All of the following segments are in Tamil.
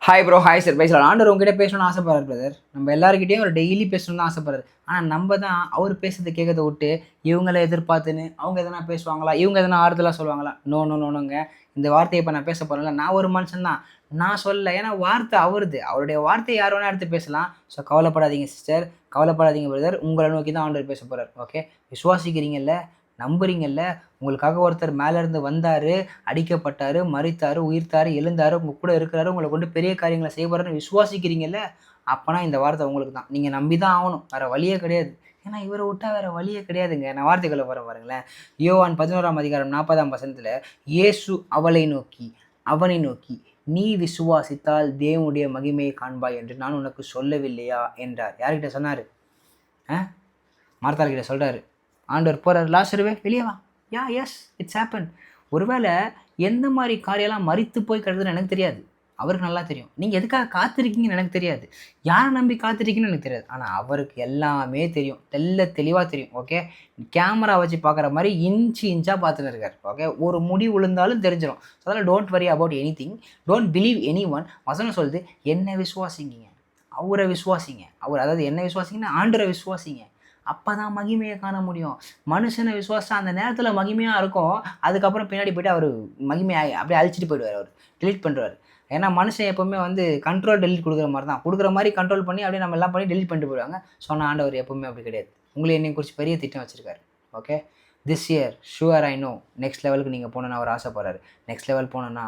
ஹாய் ப்ரோ, ஹாய் சார் பேசலாம். ஆண்டவர் உங்ககிட்ட பேசணும்னு ஆசைப்படுறாரு பிரதர். நம்ம எல்லாருக்கிட்டையும் ஒரு டெய்லி பேசணும்னு ஆசைப்படுறாரு. ஆனால் நம்ம தான் அவர் பேசுறதை கேட்கறத விட்டு இவங்களை எதிர்பார்த்துன்னு அவங்க எதனா பேசுவாங்களா, இவங்க எதனா ஆறுதலாக சொல்லுவாங்களா? நோ நோ நோனுங்க. இந்த வார்த்தையை இப்போ நான் பேச போகிறேன்ல, நான் ஒரு மனுஷன் தான், நான் சொல்லலை. ஏன்னா வார்த்தை அவருது, அவருடைய வார்த்தையை யார் வேணா எடுத்து பேசலாம். ஸோ கவலைப்படாதீங்க சிஸ்டர், கவலைப்படாதீங்க பிரதர். உங்களை நோக்கி தான் ஆண்டவர் பேச போகிறார். ஓகே, விசுவாசிக்கிறீங்கல்ல, நம்புறீங்கல்ல, உங்களுக்காக ஒருத்தர் மேலேருந்து வந்தார், அடிக்கப்பட்டார், மரித்தார், உயிர்த்தார், எழுந்தார், உங்கள் கூட இருக்கிறாரு, உங்களை கொண்டு பெரிய காரியங்களை செய்ய போகிறாருன்னு விசுவாசிக்கிறீங்கல்ல, அப்போனா இந்த வார்த்தை உங்களுக்கு தான். நீங்கள் நம்பி தான் ஆகணும், வேறு வழியே கிடையாது. ஏன்னா இவரை விட்டால் வேறு வழியே கிடையாதுங்க. நான் வார்த்தைகளை வர பாருங்களேன். யோவான் 11:40 இயேசு அவனை நோக்கி நீ விசுவாசித்தால் தேவனுடைய மகிமையை காண்பாய் என்று நான் உனக்கு சொல்லவில்லையா என்றார். யார்கிட்ட சொன்னார்? மார்த்தாள்கிட்ட சொல்கிறாரு. ஆண்டவர் போகிறார், லாசருவே வெளியே வா. S it's happen. ஒருவேளை எந்த மாதிரி காரியெல்லாம் மரித்து போய் கிடக்குதுன்னு எனக்கு தெரியாது, அவருக்கு நல்லா தெரியும். நீங்கள் எதுக்காக காத்திருக்கீங்கன்னு எனக்கு தெரியாது, யாரை நம்பி காத்திருக்கீங்கன்னு எனக்கு தெரியாது. ஆனால் அவருக்கு எல்லாமே தெரியும், தெளிவாக தெரியும். ஓகே, கேமரா வச்சு பார்க்குற மாதிரி இன்ச்சாக பார்த்துன்னு இருக்கார். ஓகே, ஒரு முடி விழுந்தாலும் தெரிஞ்சிடும். ஸோ அதனால் don't worry about any thing, don't believe any one. வசனம் சொல்லுது, என்ன விசுவாசிங்க, அவரை விசுவாசிங்க. அதாவது என்ன விசுவாசிங்கன்னா ஆண்டரை விசுவாசிங்க. அப்போ தான் மகிமையை காண முடியும். மனுஷனை விசுவாசம் அந்த நேரத்தில் மகிமையாக இருக்கும், அதுக்கப்புறம் பின்னாடி போய்ட்டு அவர் மகிமையை அப்படியே அழிச்சிட்டு போயிடுவார், அவர் டெலிட் பண்ணுறாரு. ஏன்னா மனுஷன் எப்போவுமே கண்ட்ரோல் டெலிட் கொடுக்குற மாதிரி தான், கொடுக்குற மாதிரி கண்ட்ரோல் பண்ணி அப்படியே நம்ம எல்லாம் பண்ணி டெலிட் பண்ணிட்டு போயிடுவாங்க. சொன்ன ஆண்டவர் எப்போவுமே அப்படி கிடையாது. உங்களை என்னை குறித்து பெரிய திட்டம் வச்சுருக்காரு. Okay, this year sure I know next லெவலுக்கு நீங்கள் போகணுன்னு அவர் ஆசைப்படுறாரு. நெக்ஸ்ட் லெவல் போனோன்னா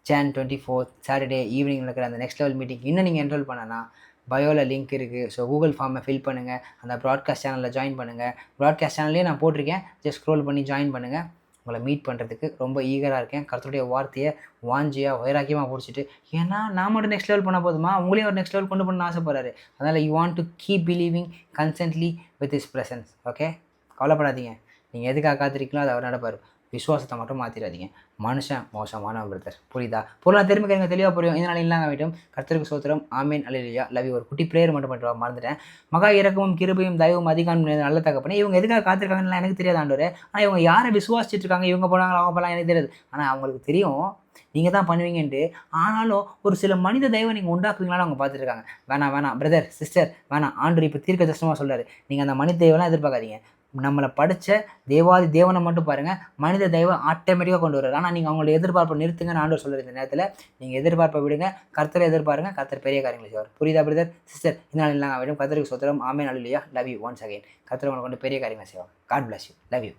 Jan 24 சாட்டர்டே ஈவினிங் நடக்கிற அந்த நெக்ஸ்ட் லெவல் மீட்டிங் இன்னும் நீங்கள் என்ரோல் பண்ணனா பயோவில் லிங்க் இருக்குது. ஸோ கூகுள் ஃபார்மை ஃபில் பண்ணுங்கள், அந்த ப்ராட்காஸ்ட் சேனலில் ஜாயின் பண்ணுங்கள். ப்ராட்காஸ்ட் சேனல்லே நான் போட்டிருக்கேன், ஜஸ்ட் ஸ்க்ரோல் பண்ணி ஜாயின் பண்ணுங்கள். உங்களை மீட் பண்ணுறதுக்கு ரொம்ப ஈகராக இருக்கேன். கர்த்தருடைய வார்த்தையை வாஞ்சியாக வைராக்கியமாக பிடிச்சிட்டு, ஏன்னா நான் மட்டும் நெக்ஸ்ட் லெவல் பண்ண போதுமா, உங்களையும் ஒரு நெக்ஸ்ட் லெவல் கொண்டு பண்ண ஆசைப்படுறாரு. அதனால் you want to keep believing constantly with his presence. Okay, கவலைப்படாதீங்க. நீங்கள் எதுக்காக காத்திருக்கீங்களோ அதை அவர் நடப்பார். விசுவாசத்தை மட்டும் மாற்றிடாதீங்க. மனுஷன் மோசமான பிரதர், புரியுதா? பொருளாக திரும்ப எனக்கு தெளிவாக புரியும். இதனால் இல்லாமல் ஆகிட்டும். கர்த்தருக்கு சோத்திரம். ஆமேன் அல்லேலூயா. Love you. ஒரு குட்டி ப்ரேயர் மட்டும் பண்ணிட்டு மறந்துட்டேன். மகா இரக்கமும் கிருபையும் தயவும் அதிகாரம் நல்ல தகப்பனே, இவங்க எதுக்காக காத்திருக்காங்கன்னு எனக்கு தெரியாது ஆண்டவரே. ஆனால் இவங்க யாரை விசுவாசிச்சுட்டு இருக்காங்க, இவங்க போனாங்களா அவங்க போகலாம் எனக்கு தெரியாது. ஆனால் அவங்களுக்கு தெரியும் நீங்கள் தான் பண்ணுவீங்கன்ட்டு. ஆனாலும் ஒரு சில மனித தெய்வம் நீங்கள் உண்டாக்குவீங்களான்னு அவங்க பார்த்துருக்காங்க. வேணாம் பிரதர் சிஸ்டர் வேணாம். ஆண்டவர் இப்போ தீர்க்க தரிசனமாக சொல்கிறாரு, நீங்கள் அந்த மனித தெய்வம்லாம் எதிர்பார்க்காதீங்க. நம்மளை படித்த தேவாதி தேவனை மட்டும் பாருங்கள், மனித தெய்வம் ஆட்டோமேட்டிக்காக கொண்டு வருவார். ஆனால் நீங்கள் அவங்களோட எதிர்பார்ப்பை நிறுத்துங்கன்னு ஆண்டவர் சொல்லுற இந்த நேரத்தில் நீங்கள் எதிர்பார்ப்பை விடுங்க, கர்த்தரை எதிர்பாருங்க. கர்த்தர் பெரிய காரியங்களை செய்வார். புரியுதா பிரதர் சிஸ்டர்? இதனால் இல்லாமல் விடும். கர்த்தருக்கு சோத்திரம். ஆமென் அல்லேலூயா. Love you once again. கர்த்தர் உங்களை கொண்டு பெரிய காரியங்களை செய்வாங்க. God bless you. Love you.